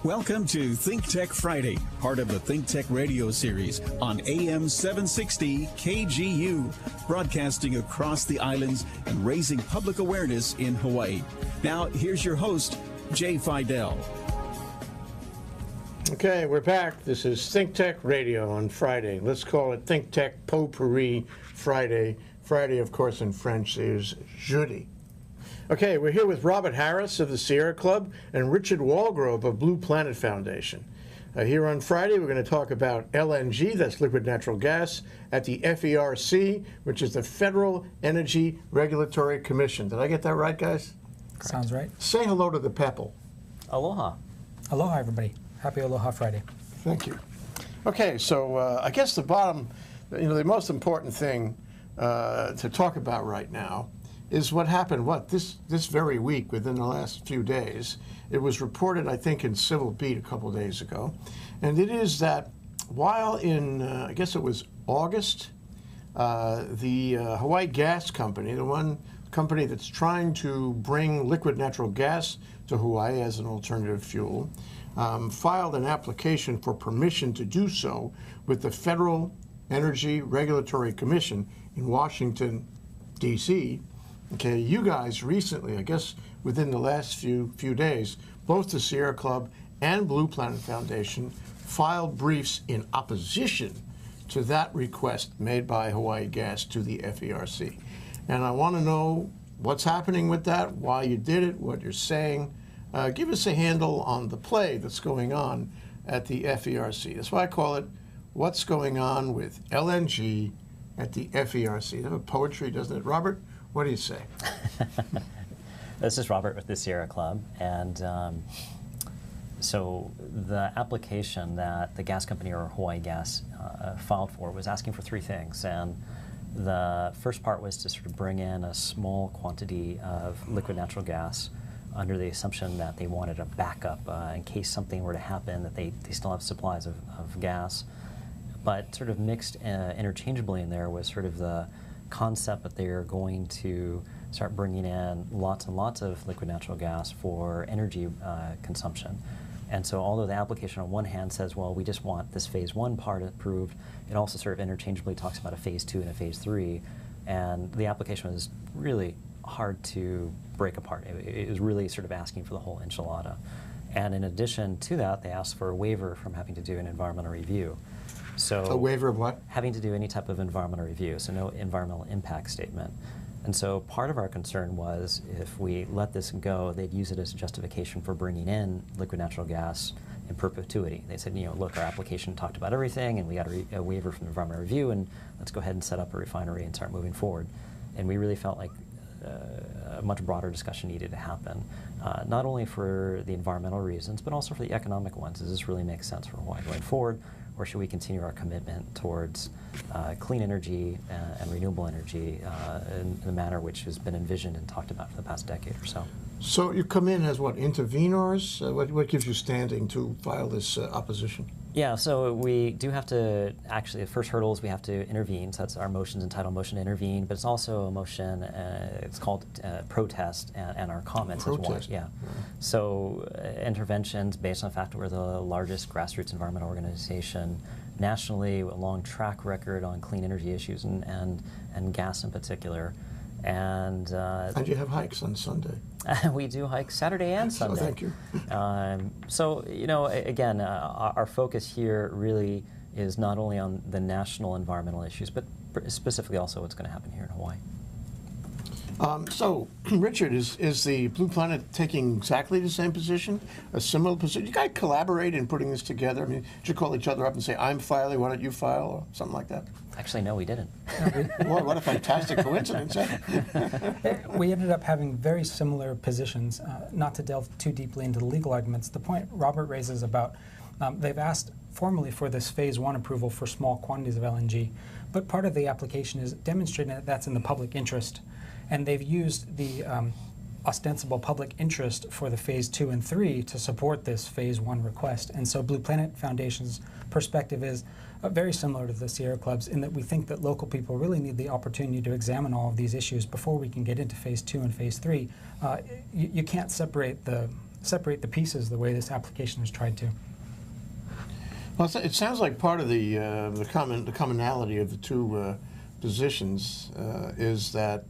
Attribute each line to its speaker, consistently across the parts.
Speaker 1: Welcome to Think Tech Friday, part of the Think Tech radio series on AM 760 KGU, broadcasting across the islands and raising public awareness in Hawaii. Now, here's your host, Jay Fidel.
Speaker 2: Okay, we're back. This is Think Tech Radio on Friday. Let's call it Think Tech Potpourri Friday. Friday, of course, in French is jeudi. Okay, we're here with Robert Harris of the Sierra Club and Richard Walgrove of Blue Planet Foundation. Here on Friday, we're going to talk about LNG, that's liquid natural gas, at the FERC, which is the Federal Energy Regulatory Commission. Did I get that right, guys?
Speaker 3: Sounds right.
Speaker 2: Say hello to the Pepple.
Speaker 4: Aloha.
Speaker 3: Aloha, everybody. Happy Aloha Friday.
Speaker 2: Thank you. Okay, so I guess the most important thing to talk about right now is what happened, this very week, within the last few days. It was reported, I think, in Civil Beat a couple days ago. And it is that while in, I guess it was August, the Hawaii Gas Company, the one company that's trying to bring liquid natural gas to Hawaii as an alternative fuel, filed an application for permission to do so with the Federal Energy Regulatory Commission in Washington, D.C. Okay, you guys recently, I guess within the last few days, both the Sierra Club and Blue Planet Foundation filed briefs in opposition to that request made by Hawaii Gas to the FERC. And I want to know what's happening with that, why you did it, what you're saying. Give us a handle on the play that's going on at the FERC. That's why I call it What's Going On with LNG at the FERC. That poetry, doesn't it? Robert, what do you say?
Speaker 4: This is Robert with the Sierra Club, and so the application that the gas company, or Hawaii Gas, filed for was asking for three things. And the first part was to sort of bring in a small quantity of liquid natural gas under the assumption that they wanted a backup in case something were to happen, that they still have supplies of gas. But sort of mixed interchangeably in there was sort of the concept that they're going to start bringing in lots and lots of liquid natural gas for energy consumption. And so although the application on one hand says, well, we just want this phase one part approved, it also sort of interchangeably talks about a phase two and a phase three. And the application was really hard to break apart. It was really sort of asking for the whole enchilada. And in addition to that, they asked for a waiver from having to do an environmental review. So
Speaker 2: a waiver of what?
Speaker 4: Having to do any type of environmental review, so no environmental impact statement. And so part of our concern was if we let this go, they'd use it as a justification for bringing in liquid natural gas in perpetuity. They said, look, our application talked about everything, and we got a waiver from the environmental review, and let's go ahead and set up a refinery and start moving forward. And we really felt like a much broader discussion needed to happen, not only for the environmental reasons, but also for the economic ones. Does this really make sense for Hawaii going forward? Or should we continue our commitment towards clean energy and renewable energy in the manner which has been envisioned and talked about for the past decade or so?
Speaker 2: So you come in as what, intervenors? What gives you standing to file this opposition?
Speaker 4: Yeah, so we do have to, actually, the first hurdle is we have to intervene. So that's our motion's entitled Motion to Intervene, but it's also a motion, it's called protest, and our comments as well. Yeah. So interventions based on the fact that we're the largest grassroots environmental organization nationally, with a long track record on clean energy issues and gas in particular. And
Speaker 2: you have hikes on Sunday.
Speaker 4: We do hike Saturday and Sunday.
Speaker 2: So thank you.
Speaker 4: So, again, our focus here really is not only on the national environmental issues, but specifically also what's going to happen here in Hawaii.
Speaker 2: So, Richard, is the Blue Planet taking exactly the same position, a similar position? You guys collaborate in putting this together? I mean, did you call each other up and say, I'm filing, why don't you file, or something like that?
Speaker 4: Actually, no, we didn't.
Speaker 2: Boy, what a fantastic coincidence. Eh?
Speaker 3: We ended up having very similar positions. Not to delve too deeply into the legal arguments, the point Robert raises about they've asked formally for this phase one approval for small quantities of LNG, but part of the application is demonstrating that that's in the public interest. And they've used the ostensible public interest for the phase 2 and 3 to support this phase 1 request. And so Blue Planet Foundation's perspective is very similar to the Sierra Club's in that we think that local people really need the opportunity to examine all of these issues before we can get into phase 2 and phase 3. You can't separate the separate the pieces the way this application has tried to.
Speaker 2: Well, it sounds like part of the commonality of the two positions is that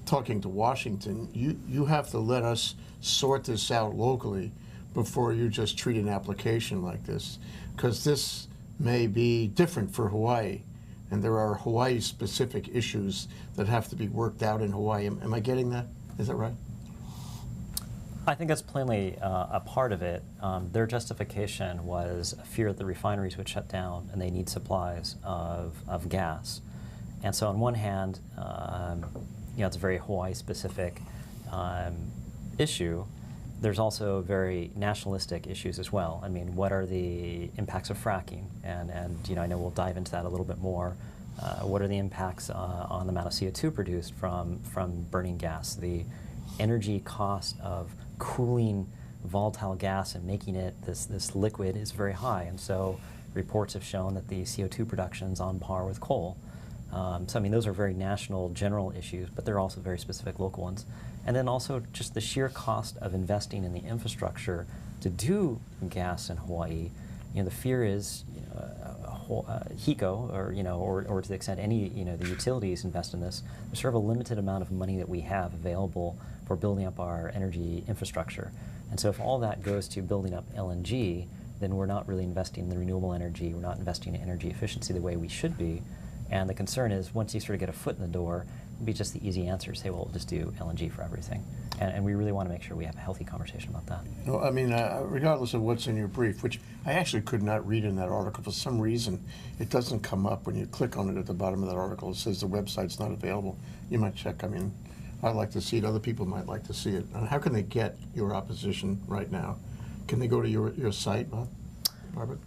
Speaker 2: talking to Washington, you have to let us sort this out locally before you just treat an application like this, because this may be different for Hawaii, and there are Hawaii-specific issues that have to be worked out in Hawaii. Am I getting that? Is that right?
Speaker 4: I think that's plainly a part of it. Their justification was a fear that the refineries would shut down and they need supplies of gas. And so on one hand, it's a very Hawaii-specific issue. There's also very nationalistic issues as well. I mean, what are the impacts of fracking? And I know we'll dive into that a little bit more. What are the impacts on the amount of CO2 produced from burning gas? The energy cost of cooling volatile gas and making it this liquid is very high. And so reports have shown that the CO2 production is on par with coal. So I mean, those are very national general issues, but they're also very specific local ones. And then also just the sheer cost of investing in the infrastructure to do gas in Hawaii. The fear is, HECO, or to the extent any, the utilities invest in this, there's sort of a limited amount of money that we have available for building up our energy infrastructure. And so if all that goes to building up LNG, then we're not really investing in the renewable energy, we're not investing in energy efficiency the way we should be. And the concern is once you sort of get a foot in the door, it'd be just the easy answer to say, well, we'll just do LNG for everything. And we really want to make sure we have a healthy conversation about that.
Speaker 2: No, I mean, regardless of what's in your brief, which I actually could not read in that article for some reason, it doesn't come up when you click on it at the bottom of that article. It says the website's not available. You might check. I mean, I'd like to see it. Other people might like to see it. And how can they get your opposition right now? Can they go to your site, Barbara?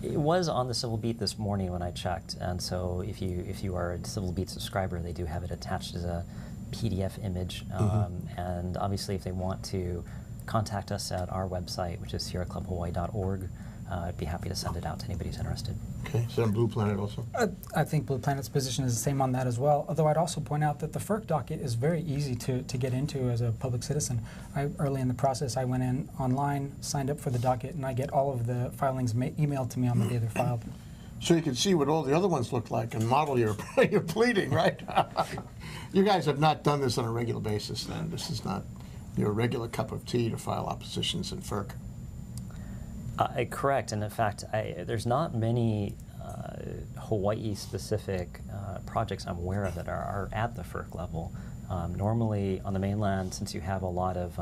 Speaker 4: It was on the Civil Beat this morning when I checked, and so if you are a Civil Beat subscriber, they do have it attached as a PDF image. And obviously, if they want to contact us at our website, which is sierraclubhawaii.org, I'd be happy to send it out to anybody who's interested.
Speaker 2: Okay, so on Blue Planet also?
Speaker 3: I think Blue Planet's position is the same on that as well, although I'd also point out that the FERC docket is very easy to get into as a public citizen. Early in the process, I went in online, signed up for the docket, and I get all of the filings emailed to me on the day they're filed.
Speaker 2: So you can see what all the other ones look like and model your pleading, right? You guys have not done this on a regular basis then. This is not your regular cup of tea to file oppositions in FERC.
Speaker 4: Correct, and in fact, there's not many Hawaii-specific projects I'm aware of that are at the FERC level. Normally, on the mainland, since you have a lot of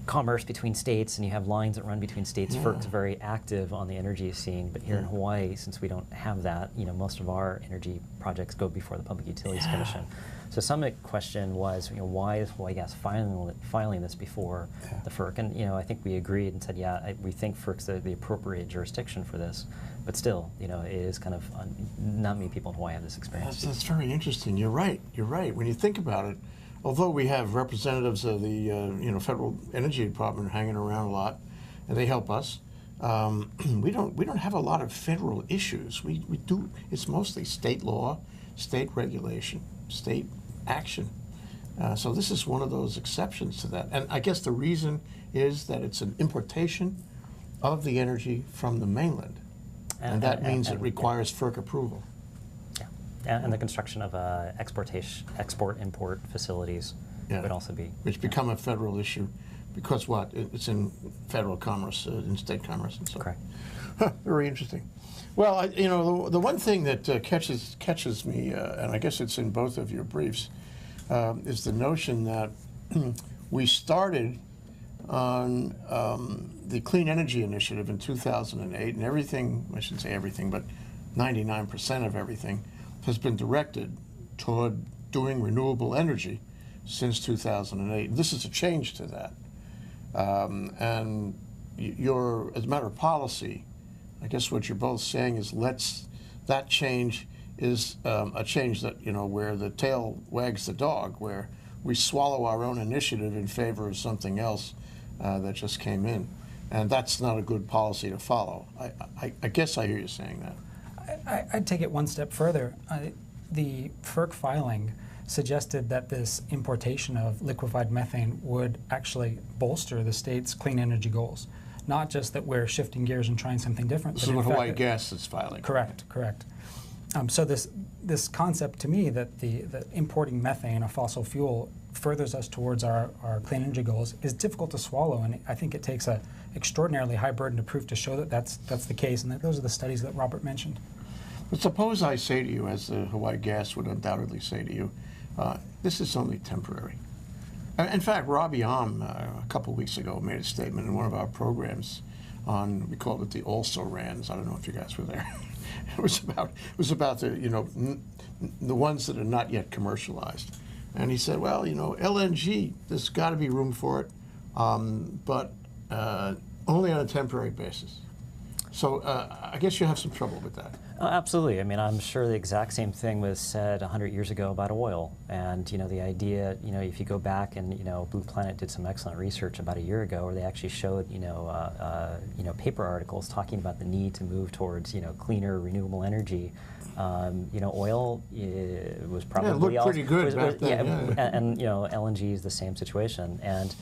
Speaker 4: commerce between states and you have lines that run between states, FERC's very active on the energy scene. But here in Hawaii, since we don't have that, most of our energy projects go before the Public Utilities Commission. So some question was, why is Hawaii Gas filing this before the FERC? And I think we agreed and said, we think FERC's the appropriate jurisdiction for this. But still, it is kind of not many people in Hawaii have this experience.
Speaker 2: That's very interesting. You're right. You're right. When you think about it, although we have representatives of the Federal Energy Department hanging around a lot, and they help us, we don't have a lot of federal issues. We do. It's mostly state law, state regulation, state action. So this is one of those exceptions to that. And I guess the reason is that it's an importation of the energy from the mainland. And that means it requires FERC approval.
Speaker 4: Yeah, and the construction of export-import facilities would also be. Which
Speaker 2: become a federal issue because what? It's in federal commerce, in state commerce and so on.
Speaker 4: Correct.
Speaker 2: Very interesting. Well, the one thing that catches me, and I guess it's in both of your briefs, is the notion that we started on the Clean Energy Initiative in 2008, and everything, I shouldn't say everything, but 99% of everything has been directed toward doing renewable energy since 2008. This is a change to that. And as a matter of policy, I guess what you're both saying is that change is a change that, where the tail wags the dog, where we swallow our own initiative in favor of something else that just came in. And that's not a good policy to follow. I guess I hear you saying that.
Speaker 3: I'd take it one step further. The FERC filing suggested that this importation of liquefied methane would actually bolster the state's clean energy goals. Not just that we're shifting gears and trying something different.
Speaker 2: This is what Hawaii Gas is filing.
Speaker 3: Correct, correct. So this concept to me that the importing methane, a fossil fuel, furthers us towards our clean energy goals is difficult to swallow, and I think it takes an extraordinarily high burden of proof to show that that's the case, and that those are the studies that Robert mentioned.
Speaker 2: But suppose I say to you, as Hawaii Gas would undoubtedly say to you, this is only temporary. In fact, Robbie Am, a couple weeks ago, made a statement in one of our programs on, we called it the also-rans. I don't know if you guys were there. It was about the ones that are not yet commercialized. And he said, well, LNG, there's got to be room for it, but only on a temporary basis. So I guess you have some trouble with that.
Speaker 4: Absolutely. I mean, I'm sure the exact same thing was said 100 years ago about oil. And, the idea, if you go back and, Blue Planet did some excellent research about a year ago where they actually showed, paper articles talking about the need to move towards, cleaner, renewable energy. Oil was probably
Speaker 2: it looked pretty good back then.
Speaker 4: And LNG is the same situation. And,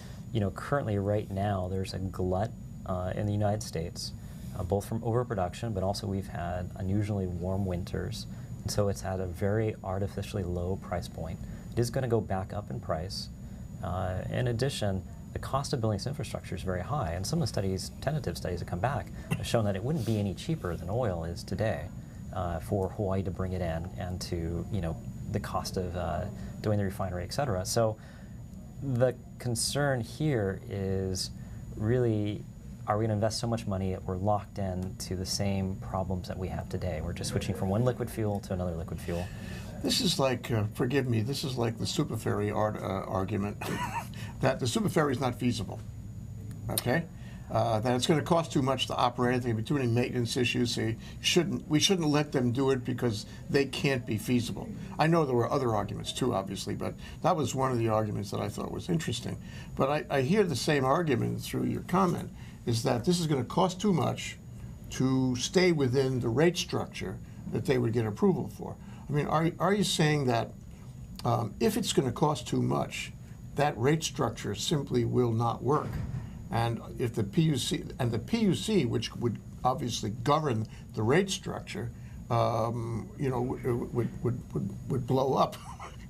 Speaker 4: currently right now there's a glut in the United States. Both from overproduction, but also we've had unusually warm winters. And so it's at a very artificially low price point. It is going to go back up in price. In addition, the cost of building this infrastructure is very high. And some of the studies, tentative studies that come back, have shown that it wouldn't be any cheaper than oil is today for Hawaii to bring it in and to, the cost of doing the refinery, et cetera. So the concern here is really, are we going to invest so much money that we're locked in to the same problems that we have today? We're just switching from one liquid fuel to another liquid fuel.
Speaker 2: This is like, forgive me, this is like the super ferry argument, that the super ferry is not feasible, okay? That it's going to cost too much to operate, there will be too many maintenance issues, so we shouldn't let them do it because they can't be feasible. I know there were other arguments too, obviously, but that was one of the arguments that I thought was interesting. But I hear the same argument through your comment, is that this is going to cost too much to stay within the rate structure that they would get approval for. I mean, are you saying that if it's going to cost too much, that rate structure simply will not work? And if the PUC, which would obviously govern the rate structure, would blow up.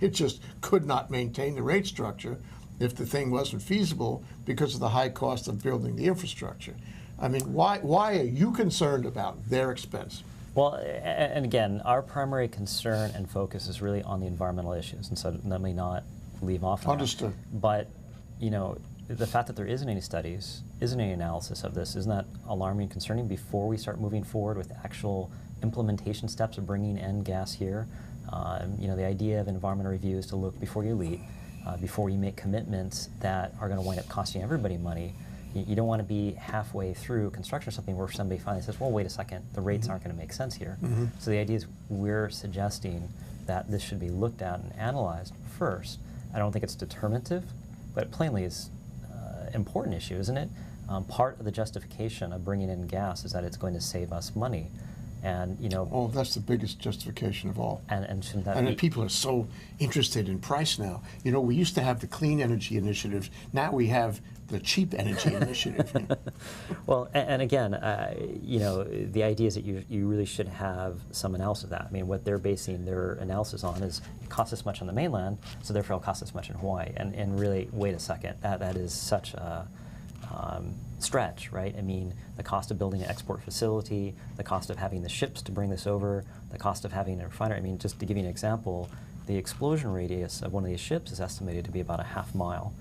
Speaker 2: It just could not maintain the rate structure if the thing wasn't feasible because of the high cost of building the infrastructure. I mean, why are you concerned about their expense?
Speaker 4: Well, and again, our primary concern and focus is really on the environmental issues, and so let me not leave off on
Speaker 2: Understood.
Speaker 4: that. But, the fact that there isn't any studies, isn't any analysis of this, isn't that alarming and concerning before we start moving forward with actual implementation steps of bringing in gas here? The idea of environmental review is to look before you leap. Before you make commitments that are going to wind up costing everybody money. You don't want to be halfway through construction of something where somebody finally says, well, wait a second, the rates aren't going to make sense here. So the idea is we're suggesting that this should be looked at and analyzed first. I don't think it's determinative, but it plainly is an important issue, isn't it? Part of the justification of bringing in gas is that it's going to save us money. And
Speaker 2: oh, that's the biggest justification of all.
Speaker 4: And shouldn't that
Speaker 2: and people are so interested in price now. We used to have the clean energy initiative. Now we have the cheap energy initiative.
Speaker 4: Well, and again, the idea is that you really should have some analysis of that. I mean, what they're basing their analysis on is it costs this much on the mainland, so therefore it'll cost this much in Hawaii. And really, wait a second, that is such a stretch, right? I mean, the cost of building an export facility, the cost of having the ships to bring this over, the cost of having a refinery. I mean, just to give you an example, the explosion radius of one of these ships is estimated to be about a half mile.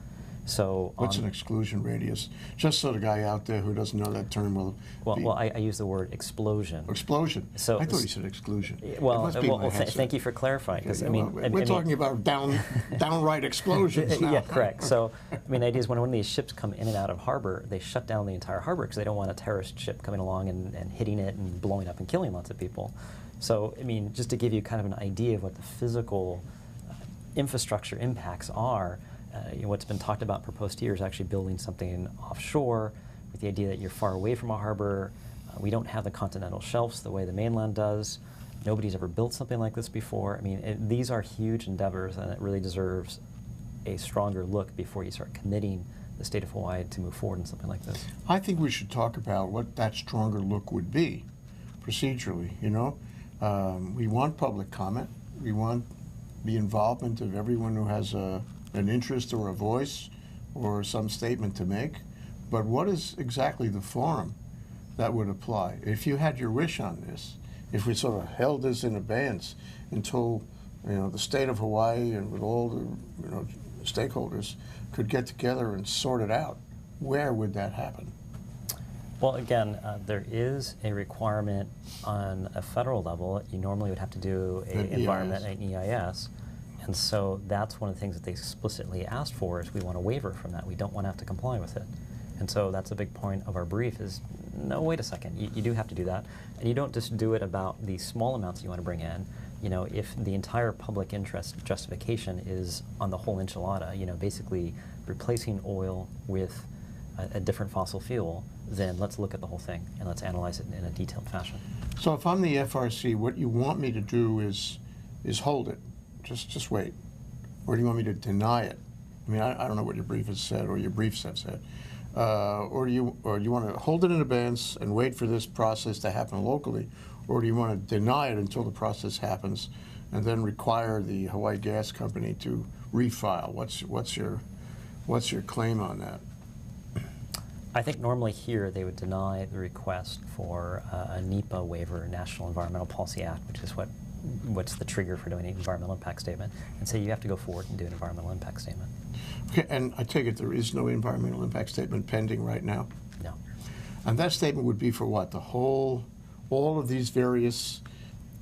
Speaker 4: So
Speaker 2: what's an exclusion radius? Just so the guy out there who doesn't know that term will.
Speaker 4: Well, I use the word explosion.
Speaker 2: Explosion.
Speaker 4: So
Speaker 2: I thought he said exclusion.
Speaker 4: Well, thank you for clarifying. Because
Speaker 2: we're talking about downright explosions now.
Speaker 4: Yeah, correct. So I mean, the idea is when one of these ships come in and out of harbor, they shut down the entire harbor because they don't want a terrorist ship coming along and hitting it and blowing up and killing lots of people. So I mean, just to give you kind of an idea of what the physical infrastructure impacts are. What's been talked about, proposed here, is actually building something offshore with the idea that you're far away from a harbor. We don't have the continental shelves the way the mainland does. Nobody's ever built something like this before. I mean, these are huge endeavors, and it really deserves a stronger look before you start committing the state of Hawaii to move forward in something like this.
Speaker 2: I think we should talk about what that stronger look would be procedurally, you know. We want public comment. We want the involvement of everyone who has an interest or a voice or some statement to make. But what is exactly the forum that would apply? If you had your wish on this, if we sort of held this in abeyance until, you know, the state of Hawaii and with all the, you know, stakeholders could get together and sort it out, where would that happen?
Speaker 4: Well, again, there is a requirement on a federal level. You normally would have to do an environment, an EIS. And so that's one of the things that they explicitly asked for is we want a waiver from that. We don't want to have to comply with it. And so that's a big point of our brief is, no, wait a second, you do have to do that. And you don't just do it about the small amounts you want to bring in. You know, if the entire public interest justification is on the whole enchilada, you know, basically replacing oil with a different fossil fuel, then let's look at the whole thing and let's analyze it in a detailed fashion.
Speaker 2: So if I'm the FRC, what you want me to do is hold it, just wait, or do you want me to deny it? I mean, I don't know what your brief has said or your briefs have said, or do you want to hold it in abeyance and wait for this process to happen locally, or do you want to deny it until the process happens and then require the Hawaii Gas Company to refile? What's your claim on that?
Speaker 4: I think normally here they would deny the request for a NEPA waiver, National Environmental Policy Act, which is what's the trigger for doing an environmental impact statement, and say you have to go forward and do an environmental impact statement.
Speaker 2: Okay, and I take it there is no environmental impact statement pending right now?
Speaker 4: No.
Speaker 2: And that statement would be for what? All of these various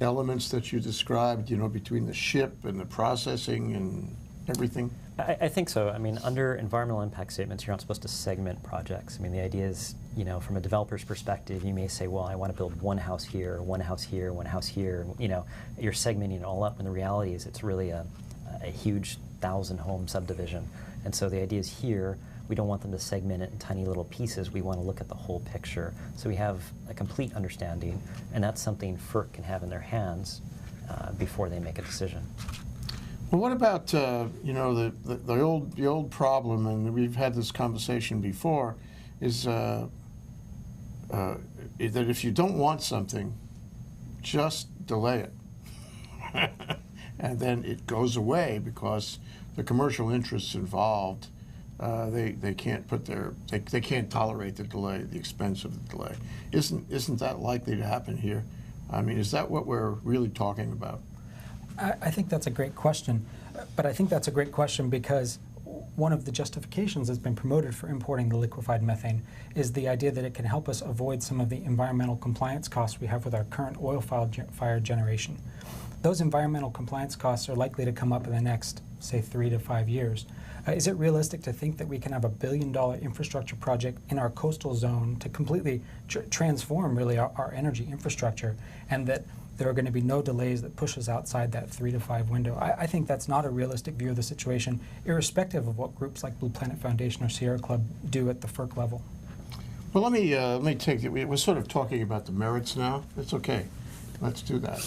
Speaker 2: elements that you described, you know, between the ship and the processing and everything?
Speaker 4: I think so. I mean, under environmental impact statements, you're not supposed to segment projects. I mean, the idea is, you know, from a developer's perspective, you may say, well, I want to build one house here, one house here, one house here. You know, you're segmenting it all up, when the reality is it's really a huge 1,000-home subdivision. And so the idea is here, we don't want them to segment it in tiny little pieces. We want to look at the whole picture. So we have a complete understanding, and that's something FERC can have in their hands before they make a decision.
Speaker 2: Well, what about you know, the old problem, and we've had this conversation before, is that if you don't want something, just delay it, and then it goes away because the commercial interests involved, they can't they can't tolerate the delay, the expense of the delay. Isn't that likely to happen here? I mean, is that what we're really talking about?
Speaker 3: I think that's a great question, but I think that's a great question because one of the justifications that's been promoted for importing the liquefied methane is the idea that it can help us avoid some of the environmental compliance costs we have with our current oil-fired generation. Those environmental compliance costs are likely to come up in the next, say, 3 to 5 years. Is it realistic to think that we can have a $1 billion infrastructure project in our coastal zone to completely transform really our energy infrastructure, and that there are going to be no delays that push us outside that 3 to 5 window? I think that's not a realistic view of the situation, irrespective of what groups like Blue Planet Foundation or Sierra Club do at the FERC level.
Speaker 2: Well, let me take it. We're sort of talking about the merits now. It's okay. Let's do that.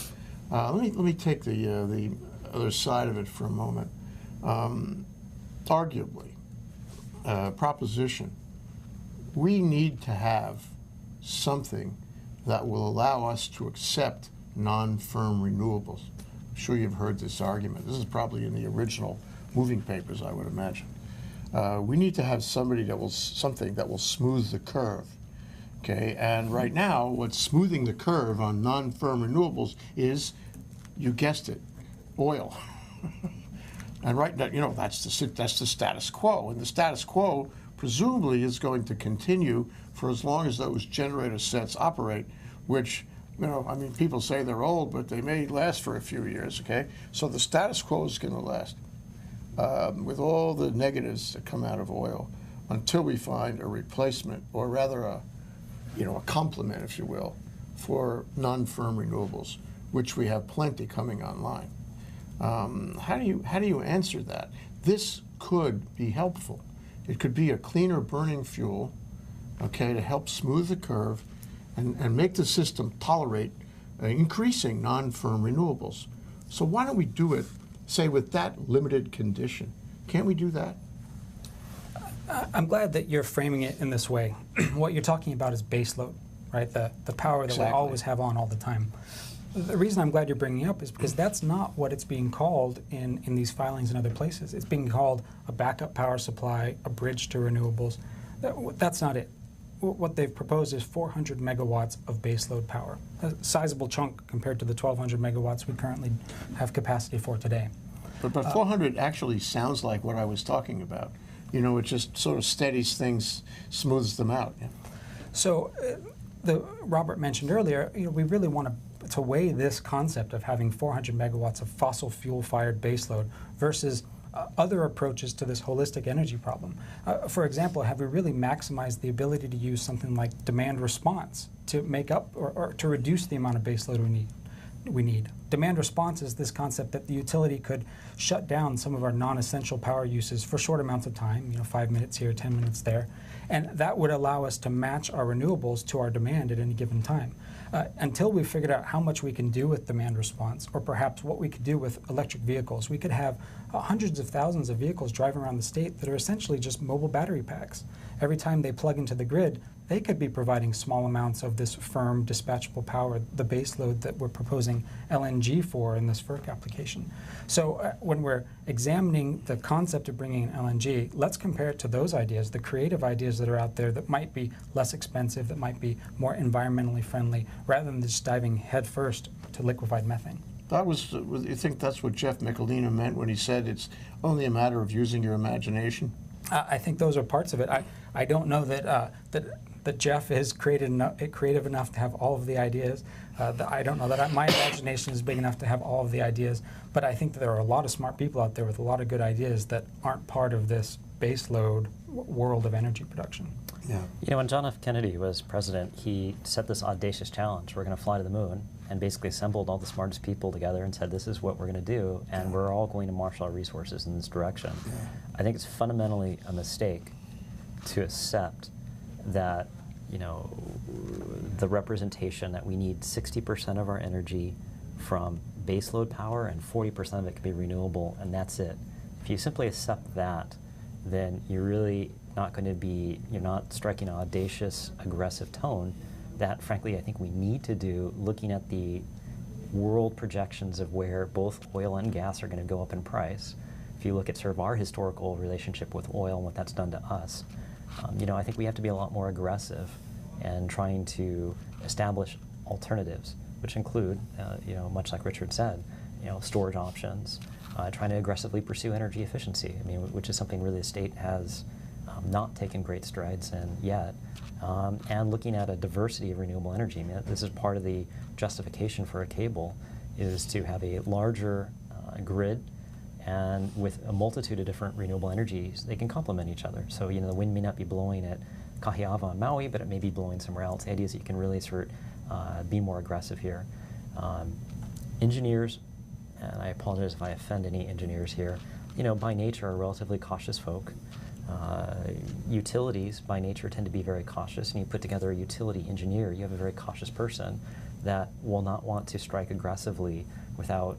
Speaker 2: Let me take the other side of it for a moment. Arguably, proposition, we need to have something that will allow us to accept non-firm renewables. I'm sure you've heard this argument. This is probably in the original moving papers, I would imagine. We need to have something that will smooth the curve. Okay, and right now, what's smoothing the curve on non-firm renewables is, you guessed it, oil. And right now, you know, that's the status quo, and the status quo presumably is going to continue for as long as those generator sets operate, which, you know, I mean, people say they're old, but they may last for a few years. Okay, so the status quo is going to last with all the negatives that come out of oil until we find a replacement, or rather a complement, if you will, for non-firm renewables, which we have plenty coming online. How do you answer that? This could be helpful. It could be a cleaner burning fuel, okay, to help smooth the curve and make the system tolerate increasing non-firm renewables. So why don't we do it, say, with that limited condition? Can't we do that?
Speaker 3: I'm glad that you're framing it in this way. What you're talking about is baseload, right? The power that we always have on all the time. The reason I'm glad you're bringing it up is because that's not what it's being called in these filings in other places. It's being called a backup power supply, a bridge to renewables. That's not it. What they've proposed is 400 megawatts of baseload power, a sizable chunk compared to the 1,200 megawatts we currently have capacity for today.
Speaker 2: But 400 actually sounds like what I was talking about. You know, it just sort of steadies things, smooths them out. Yeah.
Speaker 3: So, Robert mentioned earlier, we really want to weigh this concept of having 400 megawatts of fossil fuel-fired baseload versus other approaches to this holistic energy problem. For example, have we really maximized the ability to use something like demand response to make up or to reduce the amount of baseload we need? Demand response is this concept that the utility could shut down some of our non-essential power uses for short amounts of time, 5 minutes here, 10 minutes there, and that would allow us to match our renewables to our demand at any given time. Until we've figured out how much we can do with demand response, or perhaps what we could do with electric vehicles, we could have hundreds of thousands of vehicles driving around the state that are essentially just mobile battery packs. Every time they plug into the grid, they could be providing small amounts of this firm dispatchable power, the base load that we're proposing LNG for in this FERC application. So when we're examining the concept of bringing in LNG, let's compare it to those ideas, the creative ideas that are out there that might be less expensive, that might be more environmentally friendly, rather than just diving headfirst to liquefied methane.
Speaker 2: You think that's what Jeff Michelina meant when he said it's only a matter of using your imagination?
Speaker 3: I think those are parts of it. I don't know that Jeff is creative enough to have all of the ideas. I don't know that my imagination is big enough to have all of the ideas, but I think that there are a lot of smart people out there with a lot of good ideas that aren't part of this baseload world of energy production.
Speaker 2: Yeah.
Speaker 4: When John F. Kennedy was president, he set this audacious challenge. We're going to fly to the moon, and basically assembled all the smartest people together and said, this is what we're going to do, and we're all going to marshal our resources in this direction. Yeah. I think it's fundamentally a mistake to accept that, the representation that we need 60% of our energy from baseload power and 40% of it can be renewable, and that's it. If you simply accept that, then you're really not going to be, you're not striking an audacious, aggressive tone that, frankly, I think we need to do, looking at the world projections of where both oil and gas are going to go up in price. If you look at sort of our historical relationship with oil and what that's done to us, I think we have to be a lot more aggressive in trying to establish alternatives, which include, much like Richard said, storage options, trying to aggressively pursue energy efficiency, which is something really the state has not taken great strides in yet, and looking at a diversity of renewable energy. This is part of the justification for a cable, is to have a larger grid, and with a multitude of different renewable energies, they can complement each other. So, the wind may not be blowing at Kahiava on Maui, but it may be blowing somewhere else. The idea is that you can really be more aggressive here. Engineers, and I apologize if I offend any engineers here, by nature are relatively cautious folk. Utilities, by nature, tend to be very cautious, and you put together a utility engineer, you have a very cautious person that will not want to strike aggressively without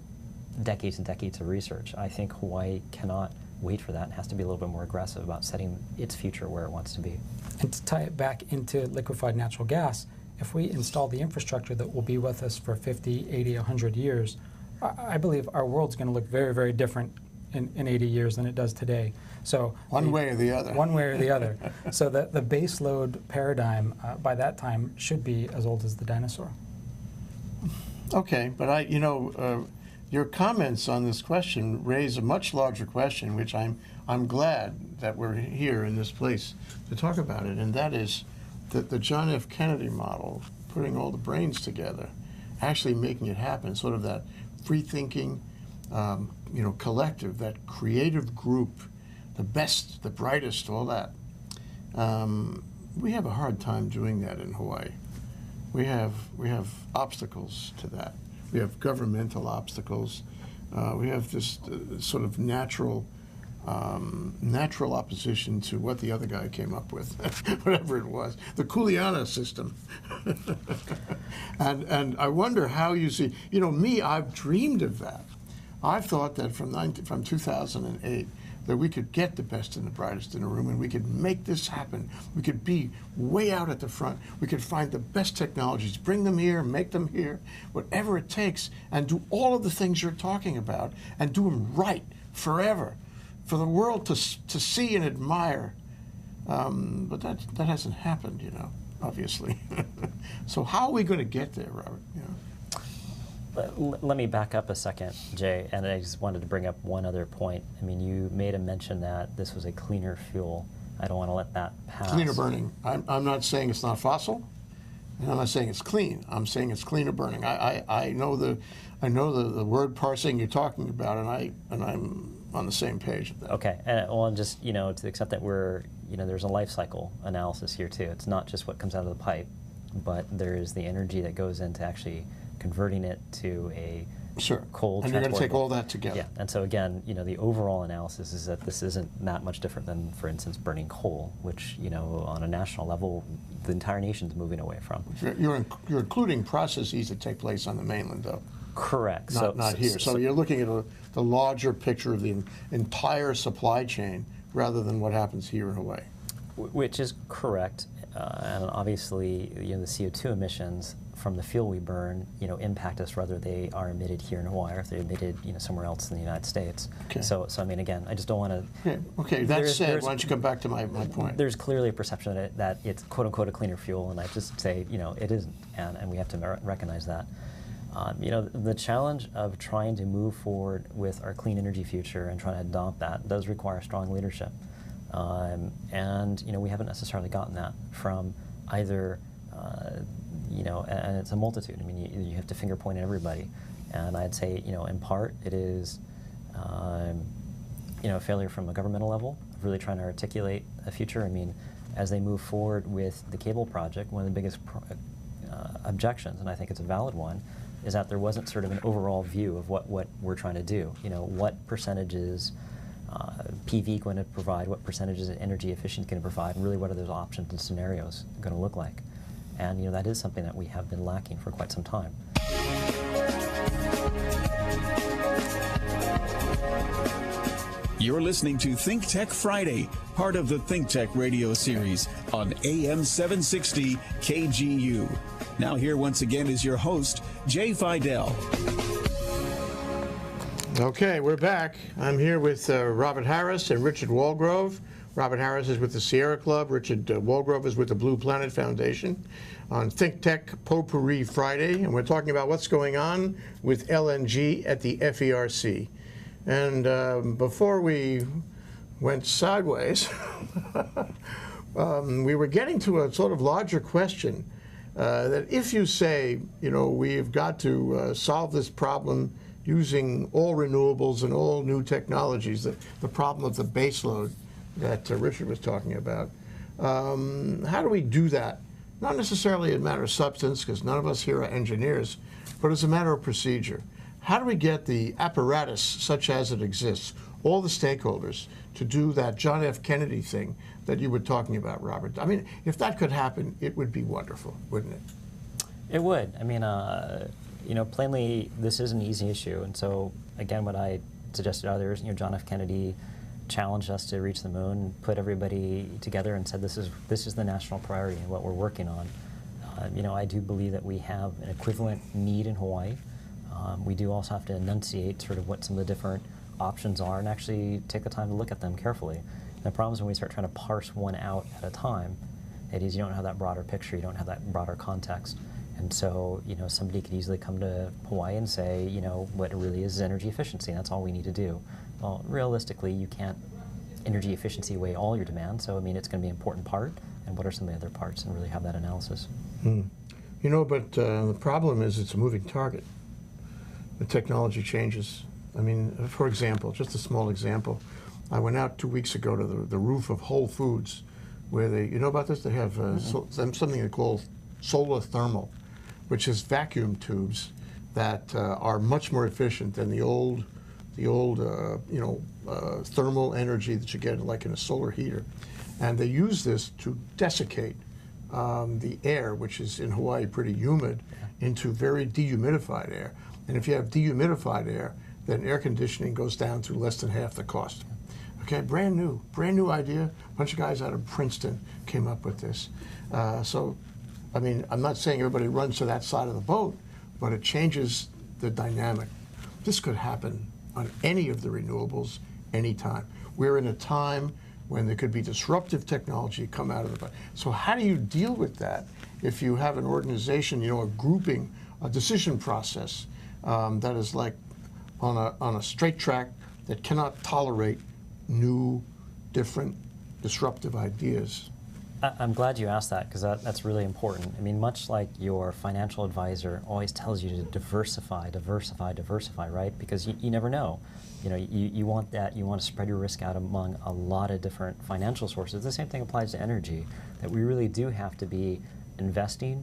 Speaker 4: decades and decades of research. I think Hawaii cannot wait for that and has to be a little bit more aggressive about setting its future where it wants to be.
Speaker 3: And to tie it back into liquefied natural gas, if we install the infrastructure that will be with us for 50, 80, 100 years, I believe our world's going to look very, very different in 80 years than it does today. So
Speaker 2: one way or the other.
Speaker 3: One way or the other. So the base load paradigm by that time should be as old as the dinosaur.
Speaker 2: Okay, but your comments on this question raise a much larger question, which I'm glad that we're here in this place to talk about it, and that is that the John F. Kennedy model, putting all the brains together, actually making it happen, sort of that free-thinking, collective, that creative group, the best, the brightest, all that. We have a hard time doing that in Hawaii. We have obstacles to that. We have governmental obstacles. We have this sort of natural natural opposition to what the other guy came up with, whatever it was, the Kuleana system. and I wonder how you see, you know, me, I've dreamed of that. I've thought that from 2008, that we could get the best and the brightest in a room and we could make this happen. We could be way out at the front. We could find the best technologies, bring them here, make them here, whatever it takes, and do all of the things you're talking about and do them right forever for the world to see and admire. But that hasn't happened, you know, obviously. So how are we going to get there, Robert? You know?
Speaker 4: Let me back up a second, Jay, and I just wanted to bring up one other point. I mean, you made a mention that this was a cleaner fuel. I don't want to let that pass.
Speaker 2: Cleaner burning. I'm not saying it's not fossil, and I'm not saying it's clean. I'm saying it's cleaner burning. I know the word parsing you're talking about, and I'm on the same page with that.
Speaker 4: Okay, and well, and just, you know, to the extent that we're, you know, there's a life cycle analysis here too. It's not just what comes out of the pipe, but there's the energy that goes into actually converting it to a cold.
Speaker 2: And you're going to take all that together.
Speaker 4: Yeah, and so again, you know, the overall analysis is that this isn't that much different than, for instance, burning coal, which, you know, on a national level, the entire nation's moving away from.
Speaker 2: You're including processes that take place on the mainland, though.
Speaker 4: Correct.
Speaker 2: Not here. So you're looking at the larger picture of the entire supply chain rather than what happens here in Hawaii.
Speaker 4: Which is correct, and obviously, you know, the CO2 emissions from the fuel we burn, you know, impact us whether they are emitted here in Hawaii or if they're emitted, you know, somewhere else in the United States.
Speaker 2: Okay.
Speaker 4: So I mean, again, I just don't want to.
Speaker 2: Okay. That said, why don't you come back to my point?
Speaker 4: There's clearly a perception that it's quote unquote a cleaner fuel, and I just say, you know, it isn't, and we have to recognize that. You know, the challenge of trying to move forward with our clean energy future and trying to adopt that does require strong leadership. And, you know, we haven't necessarily gotten that from either, you know, and it's a multitude. I mean, you have to finger point at everybody. And I'd say, you know, in part it is, you know, a failure from a governmental level of really trying to articulate a future. I mean, as they move forward with the cable project, one of the biggest objections, and I think it's a valid one, is that there wasn't sort of an overall view of what we're trying to do. You know, what percentages PV going to provide, what percentages energy efficient going to provide, and really what are those options and scenarios going to look like. And, you know, that is something that we have been lacking for quite some time.
Speaker 1: You're listening to Think Tech Friday, part of the Think Tech radio series on AM 760 KGU. Now here once again is your host, Jay Fidel.
Speaker 2: Okay, we're back. I'm here with Robert Harris and Richard Walgrove. Robert Harris is with the Sierra Club. Richard Walgrove is with the Blue Planet Foundation on Think Tech Potpourri Friday, and we're talking about what's going on with LNG at the FERC. And before we went sideways, we were getting to a sort of larger question that if you say, you know, we've got to solve this problem using all renewables and all new technologies, the problem of the baseload that Richard was talking about, how do we do that? Not necessarily a matter of substance, because none of us here are engineers, but as a matter of procedure. How do we get the apparatus, such as it exists, all the stakeholders, to do that John F. Kennedy thing that you were talking about, Robert? I mean, if that could happen, it would be wonderful, wouldn't it?
Speaker 4: It would. I mean, you know, plainly, this is an easy issue. And so, again, what I suggested to others, you know, John F. Kennedy challenged us to reach the moon, put everybody together and said this is the national priority and what we're working on. You know, I do believe that we have an equivalent need in Hawaii. We do also have to enunciate sort of what some of the different options are and actually take the time to look at them carefully. And the problem is when we start trying to parse one out at a time, it is you don't have that broader picture, you don't have that broader context. And so, you know, somebody could easily come to Hawaii and say, you know, what it really is energy efficiency, and that's all we need to do. Well, realistically, you can't energy efficiency weigh all your demand, so I mean, it's going to be an important part, and what are some of the other parts, and really have that analysis.
Speaker 2: You know, but the problem is it's a moving target. The technology changes. I mean, for example, just a small example, I went out 2 weeks ago to the roof of Whole Foods, where they, you know about this? They have something they call solar thermal, which is vacuum tubes that are much more efficient than the old the old thermal energy that you get like in a solar heater, and they use this to desiccate the air, which is in Hawaii pretty humid, into very dehumidified air. And if you have dehumidified air, then air conditioning goes down to less than half the cost. Okay, brand new idea. A bunch of guys out of Princeton came up with this. So, I mean, I'm not saying everybody runs to that side of the boat, but it changes the dynamic. This could happen on any of the renewables anytime. We're in a time when there could be disruptive technology come out of the boat. So how do you deal with that if you have an organization, a grouping, a decision process that is like on a straight track that cannot tolerate new, different, disruptive ideas?
Speaker 4: I'm glad you asked that, because that's really important. I mean, much like your financial advisor always tells you to diversify, right? Because you never know. You want that. You want to spread your risk out among a lot of different financial sources. The same thing applies to energy, that we really do have to be investing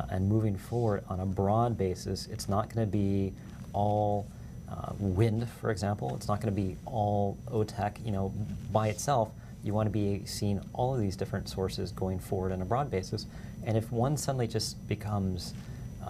Speaker 4: and moving forward on a broad basis. It's not going to be all wind, for example. It's not going to be all OTEC, by itself. You want to be seeing all of these different sources going forward on a broad basis. And if one suddenly just becomes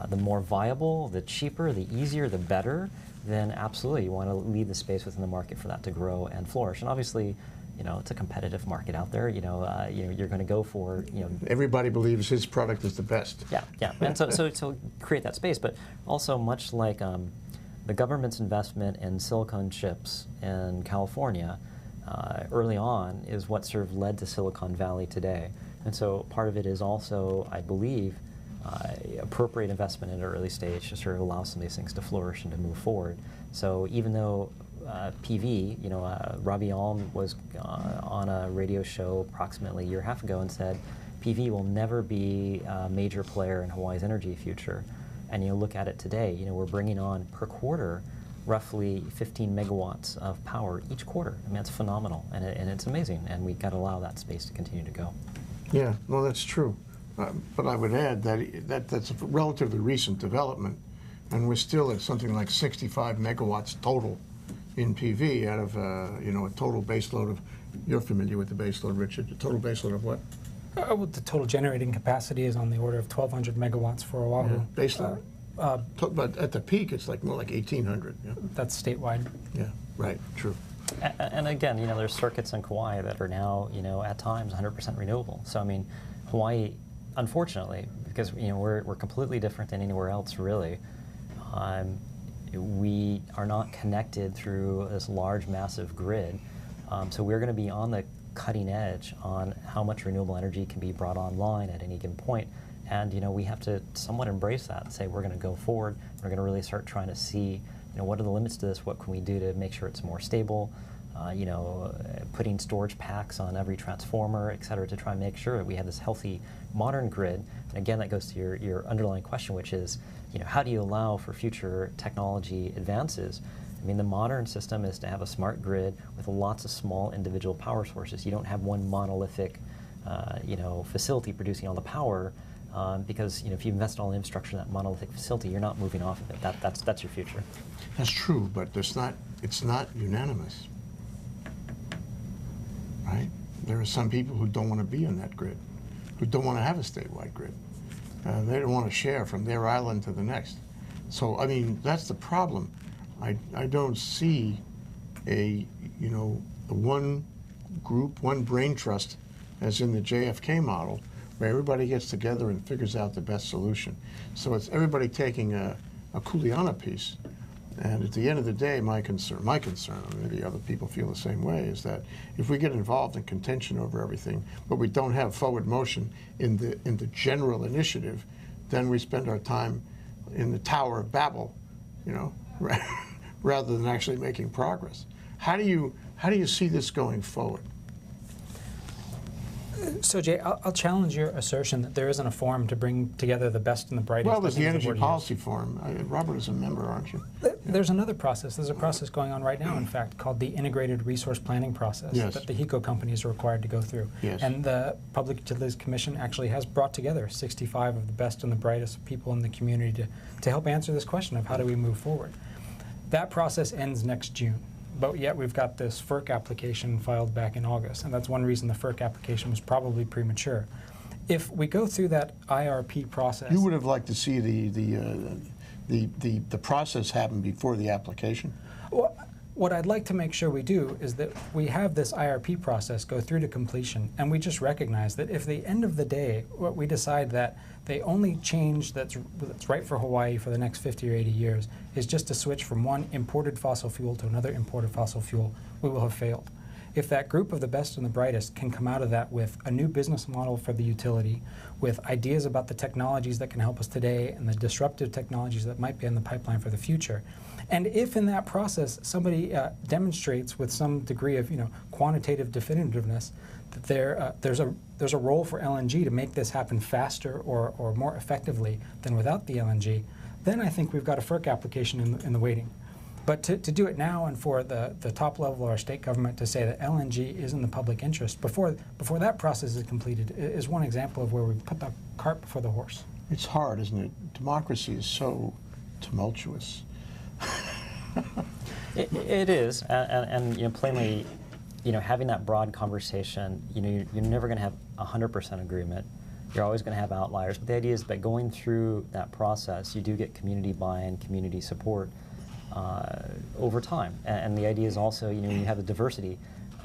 Speaker 4: the more viable, the cheaper, the easier, the better, then absolutely you want to leave the space within the market for that to grow and flourish. And obviously, it's a competitive market out there. You're going to go for,
Speaker 2: Everybody believes his product is the best.
Speaker 4: Yeah. And so create that space. But also, much like the government's investment in silicon chips in California, early on is what sort of led to Silicon Valley today. And so part of it is also, I believe, appropriate investment at an early stage to sort of allow some of these things to flourish and to move forward. So even though PV, Robbie Alm was on a radio show approximately a year and a half ago and said, PV will never be a major player in Hawaii's energy future. And look at it today, we're bringing on per quarter roughly 15 megawatts of power each quarter. I mean, that's phenomenal, and it's amazing, and we've got to allow that space to continue to go.
Speaker 2: Yeah, well, that's true. But I would add that's a relatively recent development, and we're still at something like 65 megawatts total in PV out of a total baseload of. You're familiar with the baseload, Richard. The total baseload of what?
Speaker 3: Well, the total generating capacity is on the order of 1,200 megawatts for Oahu.
Speaker 2: Yeah, baseload. But at the peak, it's more like 1,800. Yeah.
Speaker 3: That's statewide.
Speaker 2: Yeah, right, true.
Speaker 4: And again, there's circuits in Kauai that are now, at times 100% renewable. So I mean, Hawaii, unfortunately, because we're completely different than anywhere else, really. We are not connected through this large, massive grid. So we're going to be on the cutting edge on how much renewable energy can be brought online at any given point. And we have to somewhat embrace that and say we're going to go forward. We're going to really start trying to see, what are the limits to this? What can we do to make sure it's more stable? Putting storage packs on every transformer, et cetera, to try and make sure that we have this healthy, modern grid. And again, that goes to your underlying question, which is, how do you allow for future technology advances? I mean, the modern system is to have a smart grid with lots of small individual power sources. You don't have one monolithic, facility producing all the power. Because if you invest all the infrastructure in that monolithic facility, you're not moving off of it. That's your future.
Speaker 2: That's true, but it's not unanimous, right? There are some people who don't want to be on that grid, who don't want to have a statewide grid. They don't want to share from their island to the next. So I mean, that's the problem. I don't see a one group, one brain trust, as in the JFK model, where everybody gets together and figures out the best solution. So it's everybody taking a Kuleana piece. And at the end of the day, my concern, and maybe other people feel the same way, is that if we get involved in contention over everything, but we don't have forward motion in the general initiative, then we spend our time in the Tower of Babel, rather than actually making progress. How do you see this going forward?
Speaker 3: So, Jay, I'll challenge your assertion that there isn't a forum to bring together the best and the brightest.
Speaker 2: Well, there's the Energy Policy Forum. Robert is a member, aren't you?
Speaker 3: There's another process. There's a process going on right now, in fact, called the Integrated Resource Planning process that the HECO companies are required to go through.
Speaker 2: Yes.
Speaker 3: And the Public Utilities Commission actually has brought together 65 of the best and the brightest people in the community to help answer this question of how do we move forward. That process ends next June. But yet we've got this FERC application filed back in August, and that's one reason the FERC application was probably premature. If we go through that IRP process,
Speaker 2: You would have liked to see the process happen before the application?
Speaker 3: well, what I'd like to make sure we do is that we have this IRP process go through to completion, and we just recognize that if at the end of the day we decide that the only change that's right for Hawaii for the next 50 or 80 years is just to switch from one imported fossil fuel to another imported fossil fuel, we will have failed. If that group of the best and the brightest can come out of that with a new business model for the utility, with ideas about the technologies that can help us today and the disruptive technologies that might be in the pipeline for the future, and if in that process somebody demonstrates with some degree of quantitative definitiveness that there's a role for LNG to make this happen faster or more effectively than without the LNG, then I think we've got a FERC application in the waiting. But to do it now and for the top level of our state government to say that LNG is in the public interest before that process is completed is one example of where we put the cart before the horse.
Speaker 2: It's hard, isn't it? Democracy is so tumultuous.
Speaker 4: It is, and plainly, having that broad conversation, you're never going to have 100% agreement. You're always going to have outliers. But the idea is that going through that process, you do get community buy-in, community support over time. And the idea is also, you have the diversity.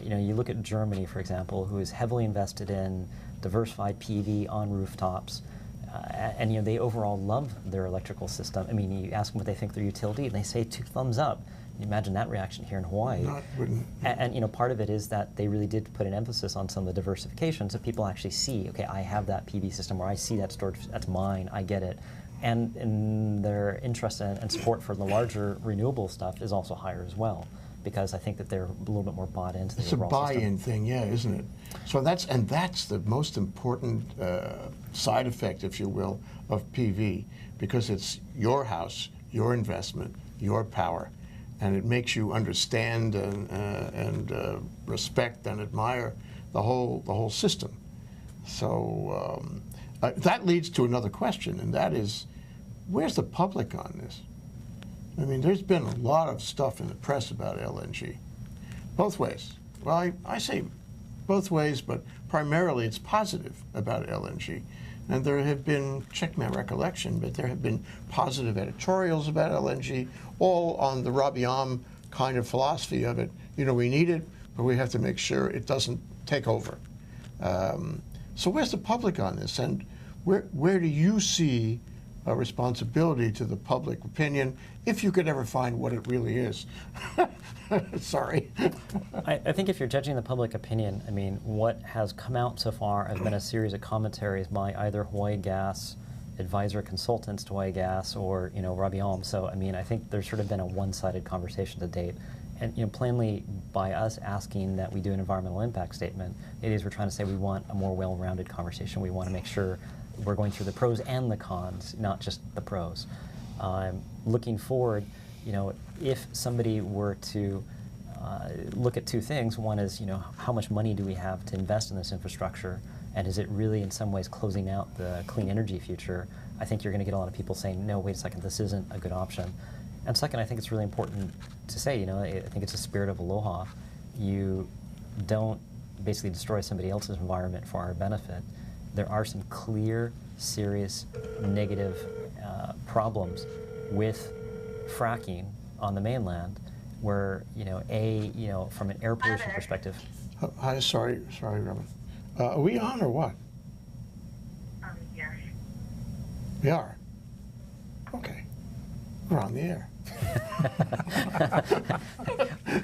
Speaker 4: You look at Germany, for example, who is heavily invested in diversified PV on rooftops. And they overall love their electrical system. I mean, you ask them what they think of their utility, and they say 2 thumbs up. You imagine that reaction here in Hawaii. And part of it is that they really did put an emphasis on some of the diversification, so people actually see, okay, I have that PV system, or I see that storage, that's mine, I get it. And their interest and support for the larger renewable stuff is also higher as well, because I think that they're a little bit more bought into the overall system.
Speaker 2: It's a buy-in thing, yeah, isn't it? So that's the most important side effect, if you will, of PV, because it's your house, your investment, your power, and it makes you understand and respect and admire the whole system. So that leads to another question, and that is, where's the public on this? I mean, there's been a lot of stuff in the press about LNG, both ways. Well, I say both ways, but primarily it's positive about LNG. And there have been, check my recollection, but there have been positive editorials about LNG, all on the Rabiam kind of philosophy of it. We need it, but we have to make sure it doesn't take over. So where's the public on this? And where do you see a responsibility to the public opinion, if you could ever find what it really is? Sorry.
Speaker 4: I think if you're judging the public opinion, I mean, what has come out so far has been a series of commentaries by either Hawaii Gas, advisor consultants to Hawaii Gas, or Rabiam. So I mean, I think there's sort of been a one-sided conversation to date. And plainly, by us asking that we do an environmental impact statement, it is we're trying to say we want a more well-rounded conversation. We want to make sure we're going through the pros and the cons, not just the pros. Looking forward, if somebody were to look at 2 things, one is, how much money do we have to invest in this infrastructure, and is it really in some ways closing out the clean energy future? I think you're going to get a lot of people saying, no, wait a second, this isn't a good option. And second, I think it's really important to say, I think it's a spirit of aloha. You don't basically destroy somebody else's environment for our benefit. There are some clear, serious, negative problems with fracking on the mainland, where from an air pollution perspective.
Speaker 2: Hi, sorry, Robin. Are we on or what?
Speaker 5: Yes.
Speaker 2: We are. Okay, we're on the air.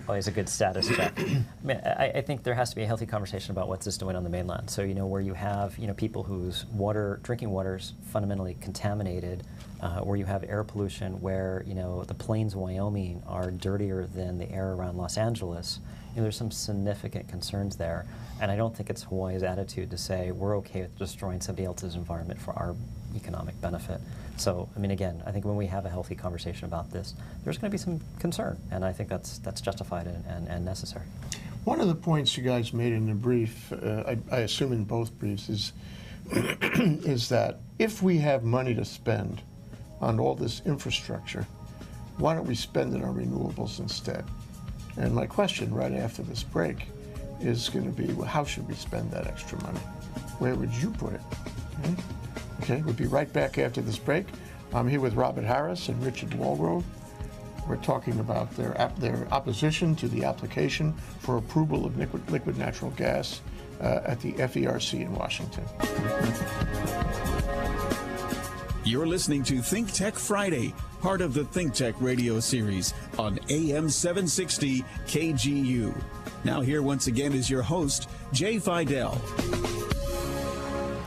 Speaker 4: Always a good status check. I mean, I think there has to be a healthy conversation about what's this doing on the mainland. So, where you have, people whose drinking water is fundamentally contaminated, where you have air pollution, where, the plains of Wyoming are dirtier than the air around Los Angeles. There's some significant concerns there. And I don't think it's Hawaii's attitude to say we're okay with destroying somebody else's environment for our economic benefit. So, I mean, again, I think when we have a healthy conversation about this, there's going to be some concern, and I think that's justified and necessary.
Speaker 2: One of the points you guys made in the brief, I assume in both briefs, is is that if we have money to spend on all this infrastructure, Why don't we spend it on renewables instead? And my question right after this break is going to be, well, how should we spend that extra money? Where would you put it? Okay, we'll be right back after this break. I'm here with Robert Harris and Richard Walgrove. We're talking about their opposition to the application for approval of liquid natural gas at the FERC in Washington.
Speaker 1: You're listening to Think Tech Friday, part of the Think Tech radio series on AM 760 KGU. Now here once again is your host, Jay Fidel.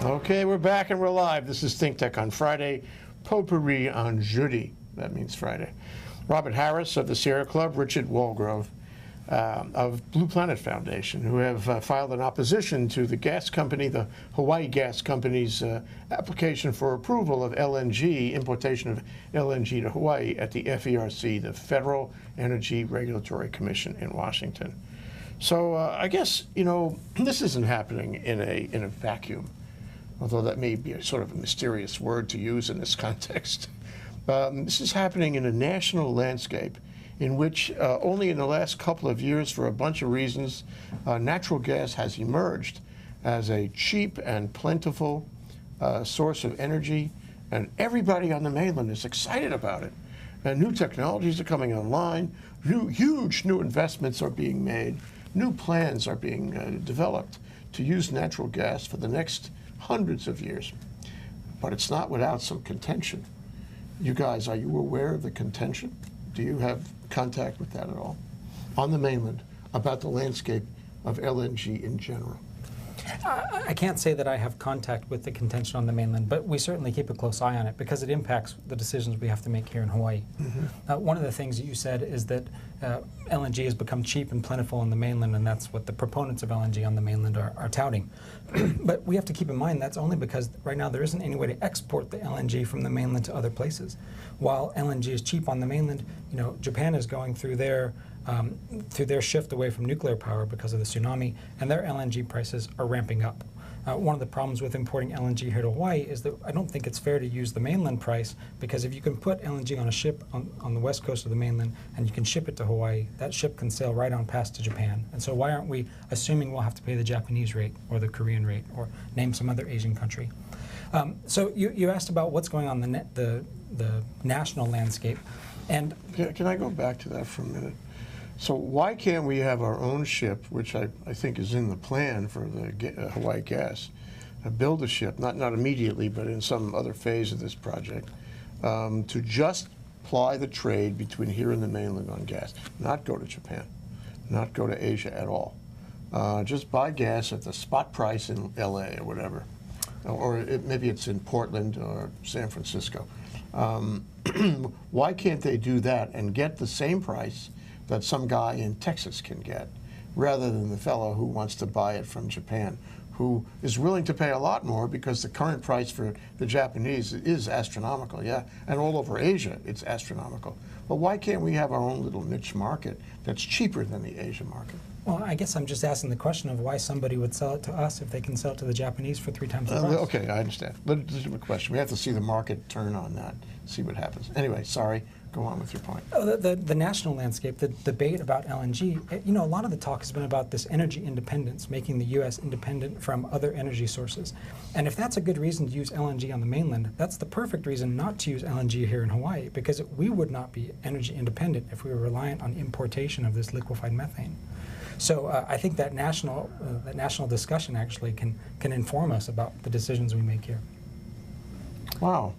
Speaker 2: Okay, we're back and we're live. This is Think Tech on Friday, Potpourri on Jeudi. That means Friday. Robert Harris of the Sierra Club, Richard Walgrove of Blue Planet Foundation, who have filed an opposition to the gas company, the Hawaii Gas Company's application for approval of LNG, importation of LNG to Hawaii at the FERC, the Federal Energy Regulatory Commission in Washington. So I guess, this isn't happening in a vacuum, although that may be a sort of a mysterious word to use in this context. This is happening in a national landscape in which only in the last couple of years, for a bunch of reasons, natural gas has emerged as a cheap and plentiful source of energy, and everybody on the mainland is excited about it. And new technologies are coming online, huge new investments are being made, new plans are being developed to use natural gas for the next hundreds of years. But it's not without some contention. You guys, are you aware of the contention? Do you have contact with that at all on the mainland about the landscape of LNG in general?
Speaker 3: I can't say that I have contact with the contention on the mainland, but we certainly keep a close eye on it because it impacts the decisions we have to make here in Hawaii. One of the things that you said is that LNG has become cheap and plentiful on the mainland, and that's what the proponents of LNG on the mainland are touting. But we have to keep in mind that's only because right now there isn't any way to export the LNG from the mainland to other places. While LNG is cheap on the mainland, Japan is going through their shift away from nuclear power because of the tsunami, and their LNG prices are ramping up. One of the problems with importing LNG here to Hawaii is that I don't think it's fair to use the mainland price, because if you can put LNG on a ship on the west coast of the mainland and you can ship it to Hawaii, that ship can sail right on past to Japan. And so why aren't we assuming we'll have to pay the Japanese rate or the Korean rate or name some other Asian country? So you asked about what's going on the national landscape. And
Speaker 2: can I go back to that for a minute? So why can't we have our own ship, which I think is in the plan for the Hawaii Gas, build a ship, not immediately, but in some other phase of this project, to just ply the trade between here and the mainland on gas, not go to Japan, not go to Asia at all. Just buy gas at the spot price in LA or whatever, or maybe it's in Portland or San Francisco. Why can't they do that and get the same price that some guy in Texas can get, rather than the fellow who wants to buy it from Japan, who is willing to pay a lot more because the current price for the Japanese is astronomical, and all over Asia it's astronomical. But why can't we have our own little niche market that's cheaper than the Asian market?
Speaker 3: Well, I guess I'm just asking the question of why somebody would sell it to us if they can sell it to the Japanese for 3 times the price.
Speaker 2: Okay, I understand. But this is a question. We have to see the market turn on that, see what happens. Anyway, sorry. Go on with your point.
Speaker 3: The national landscape, the debate about LNG, a lot of the talk has been about this energy independence, making the U.S. independent from other energy sources. And if that's a good reason to use LNG on the mainland, that's the perfect reason not to use LNG here in Hawaii, because we would not be energy independent if we were reliant on importation of this liquefied methane. So I think that national discussion actually can inform us about the decisions we make here.
Speaker 2: Wow.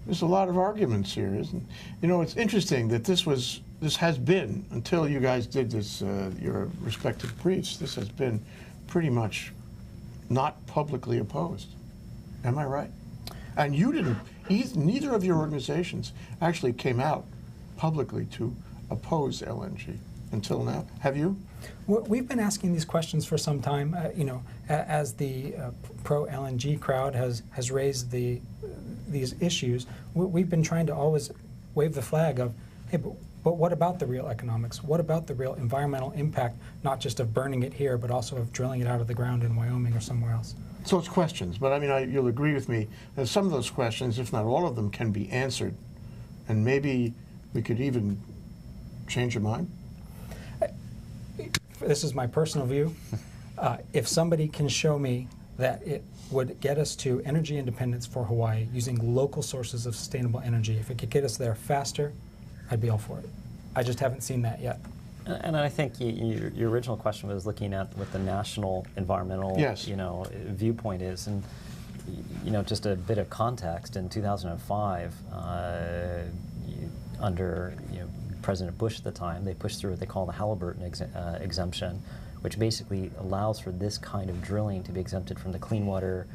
Speaker 2: There's a lot of arguments here, isn't it? It's interesting that this has been, until you guys did this, your respective briefs, this has been pretty much not publicly opposed. Am I right? And you didn't, neither of your organizations actually came out publicly to oppose LNG until now. Have you?
Speaker 3: We've been asking these questions for some time. As the pro-LNG crowd has raised these issues, we've been trying to always wave the flag of, hey, but what about the real economics? What about the real environmental impact, not just of burning it here, but also of drilling it out of the ground in Wyoming or somewhere else?
Speaker 2: So it's questions, but you'll agree with me that some of those questions, if not all of them, can be answered, and maybe we could even change your mind?
Speaker 3: This is my personal view. If somebody can show me that it would get us to energy independence for Hawaii using local sources of sustainable energy, if it could get us there faster, I'd be all for it. I just haven't seen that yet.
Speaker 4: And I think your original question was looking at what the national environmental
Speaker 2: Yes.
Speaker 4: viewpoint is. And just a bit of context, in 2005, under President Bush at the time, they pushed through what they call the Halliburton exemption, which basically allows for this kind of drilling to be exempted from the clean water,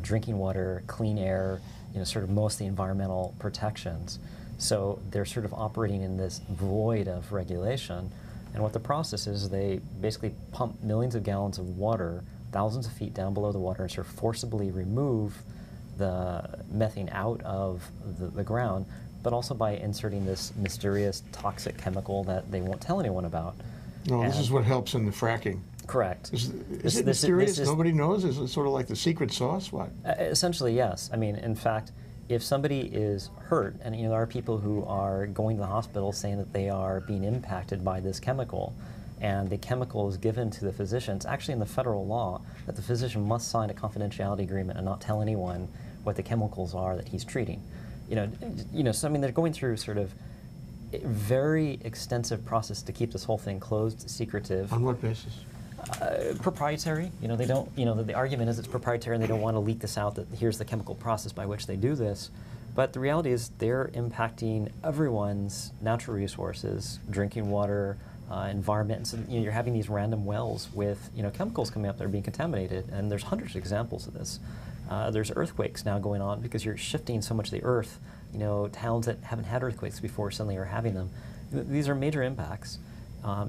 Speaker 4: drinking water, clean air, sort of most of the environmental protections. So they're sort of operating in this void of regulation. And what the process is, they basically pump millions of gallons of water thousands of feet down below the water and sort of forcibly remove the methane out of the ground, but also by inserting this mysterious toxic chemical that they won't tell anyone about.
Speaker 2: No, this is what helps in the fracking.
Speaker 4: Correct.
Speaker 2: Is it mysterious? Nobody knows? Is it sort of like the secret sauce? What?
Speaker 4: Essentially, yes. I mean, in fact, if somebody is hurt, and there are people who are going to the hospital saying that they are being impacted by this chemical, and the chemical is given to the physician, it's actually in the federal law that the physician must sign a confidentiality agreement and not tell anyone what the chemicals are that he's treating. So I mean, they're going through sort of a very extensive process to keep this whole thing closed, secretive.
Speaker 2: On what basis?
Speaker 4: Proprietary. They don't. The argument is it's proprietary, and they don't want to leak this out. That here's the chemical process by which they do this. But the reality is they're impacting everyone's natural resources, drinking water, environment. And so you're having these random wells with chemicals coming up that are being contaminated, and there's hundreds of examples of this. There's earthquakes now going on because you're shifting so much of the earth. Towns that haven't had earthquakes before suddenly are having them. These are major impacts.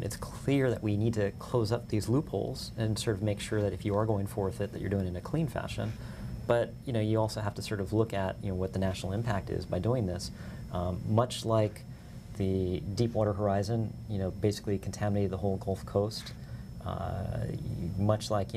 Speaker 4: It's clear that we need to close up these loopholes and sort of make sure that if you are going forth it, that you're doing it in a clean fashion. But you also have to sort of look at what the national impact is by doing this. Much like the Deepwater Horizon, basically contaminated the whole Gulf Coast. Much like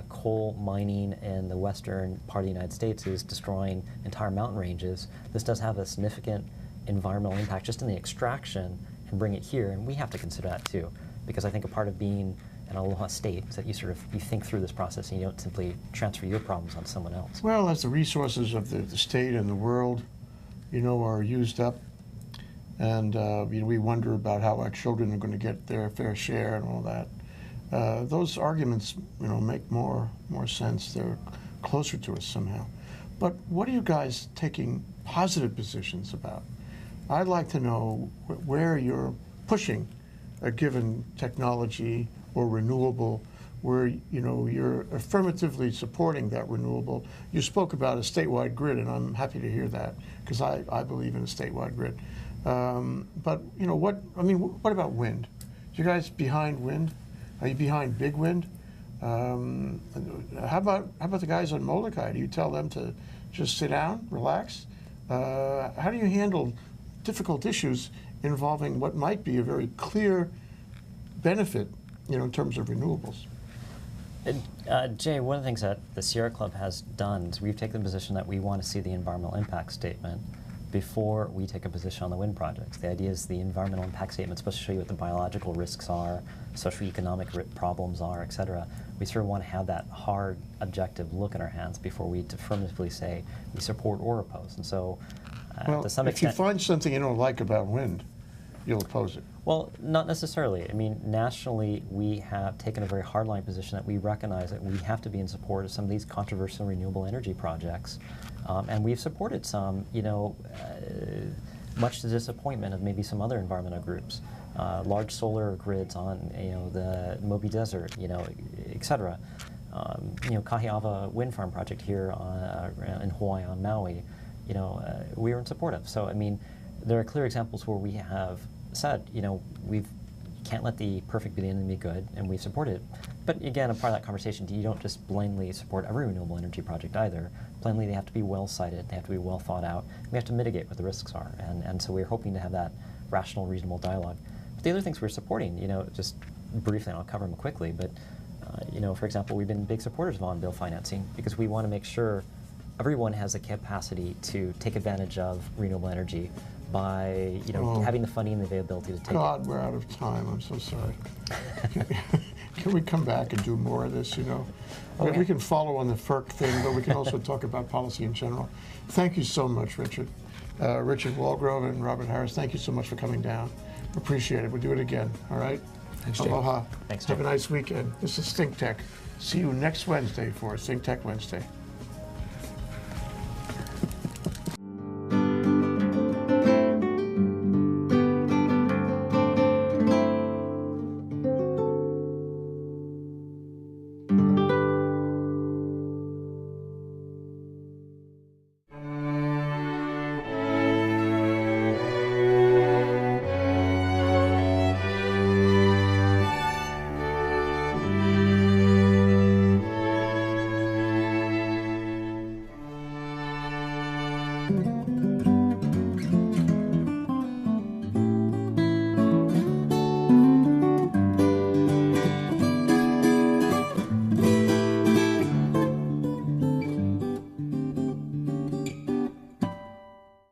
Speaker 4: coal mining in the western part of the United States is destroying entire mountain ranges. This does have a significant environmental impact just in the extraction and bring it here, and we have to consider that too, because I think a part of being an aloha state is that you think through this process and you don't simply transfer your problems on someone else.
Speaker 2: Well, as the resources of the state and the world, are used up, and we wonder about how our children are going to get their fair share and all that. Those arguments, make more sense. They're closer to us somehow. But what are you guys taking positive positions about? I'd like to know where you're pushing a given technology or renewable, where you're affirmatively supporting that renewable. You spoke about a statewide grid, and I'm happy to hear that because I believe in a statewide grid. But what about wind? Are you guys behind wind? Are you behind big wind? How about the guys on Molokai? Do you tell them to just sit down, relax? How do you handle difficult issues involving what might be a very clear benefit, in terms of renewables?
Speaker 4: Jay, one of the things that the Sierra Club has done is we've taken the position that we want to see the environmental impact statement before we take a position on the wind projects. The idea is the environmental impact statement is supposed to show you what the biological risks are, socioeconomic problems are, et cetera. We sort of want to have that hard, objective look in our hands before we affirmatively say we support or oppose. And so, to some extent,
Speaker 2: if you find something you don't like about wind, you'll oppose it.
Speaker 4: Well, not necessarily. I mean, nationally, we have taken a very hardline position that we recognize that we have to be in support of some of these controversial renewable energy projects. And we've supported some, much to the disappointment of maybe some other environmental groups. Large solar grids on, the Moby Desert, et cetera. Kahiava wind farm project here in Hawaii on Maui, we were in support of. So, I mean, there are clear examples where we have said, we can't let the perfect be the enemy of good, and we've supported it. But again, a part of that conversation, you don't just blindly support every renewable energy project either. Plainly, they have to be well cited, they have to be well thought out. We have to mitigate what the risks are, and so we're hoping to have that rational, reasonable dialogue. But the other things we're supporting, just briefly, and I'll cover them quickly, but for example, we've been big supporters of on-bill financing because we want to make sure everyone has the capacity to take advantage of renewable energy, by having the funding and the availability to take
Speaker 2: God, we're out of time. I'm so sorry. Can we come back and do more of this,
Speaker 3: Okay.
Speaker 2: We can follow on the FERC thing, but we can also talk about policy in general. Thank you so much, Richard. Richard Walgrove and Robert Harris, thank you so much for coming down. Appreciate it. We'll do it again, all right?
Speaker 3: Thanks, Jay.
Speaker 2: Aloha.
Speaker 4: Thanks,
Speaker 2: Have
Speaker 4: Jay.
Speaker 2: a nice weekend. This is Think Tech. See you next Wednesday for Think Tech Wednesday.